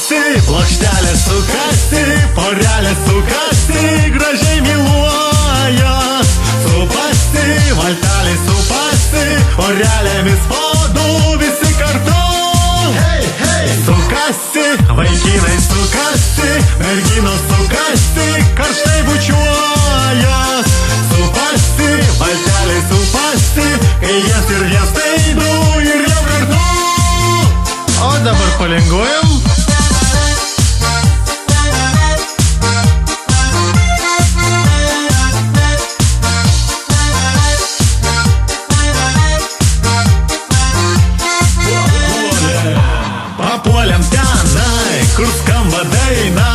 Sukasi, plokštelė sukasi, porelė sukasi, gražiai myluoja. Supasi, valtelė supasi, porelėmis podų visi kartu. Hey, hey! Sukasi, vaikinai sukasi, merginos sukasi, karštai bučiuoja. Supasi, valtelė supasi, kai jas ir jas taidu ir jau kartu. O dabar palinguojam. Papuoliam tenai, kur skamba daina,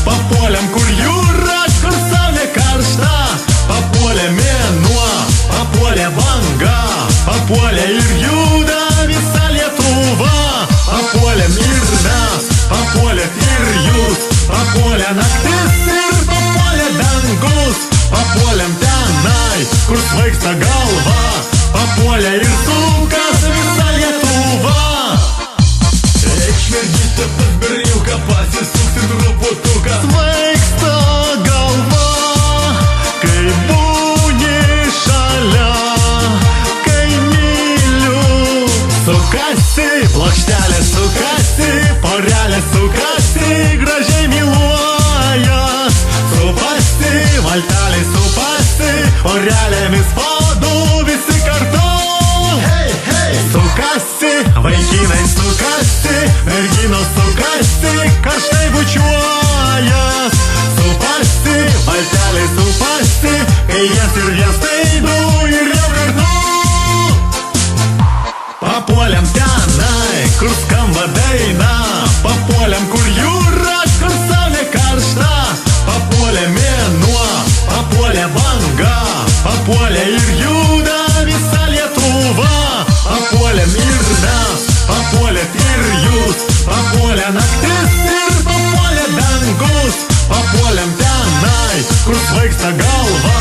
papuoliam kur jūra, kur saulė karšta, papuolė mėnuo, papuolė banga, papuolė ir juda visa Lietuva, papuolėm ir mes, papuolėt ir jūs, papuolė naktis ir papuolė dangus, papuolėm tenai, kur svaigsta galva, papuolė ir sukas visa Lietuva. Mergytė pas berniuką pasisuks ir robotuką. Svaigsta galva, kai būni šalia, kai myliu. Sukasi, plokštelė sukasi, porelė sukasi, gražiai myluoja. Supasi, valtelė supasi, porelėmis podų visi kartu. Hey, hey! Sukasi, vaikinai sukasi, merginos sukasi, karštai bučiuoja. Supasi, valtelė supasi, kai jas ir jas taidu ir jau kartu. Papuoliam tenai, kur skamba daina, papuoliam kur jūra, kur saulė karšta, papuolė mėnuo, papuolė banga, papuolė ir juda visa Lietuva, papuolėm ir mes, papuolėt ir jūs, papuolė naktis ir papuolė dangus, papuolėm tenai, kur svaigsta galva,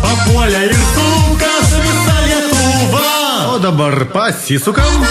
papuolė ir sukas visa Lietuva. O dabar pasisukam.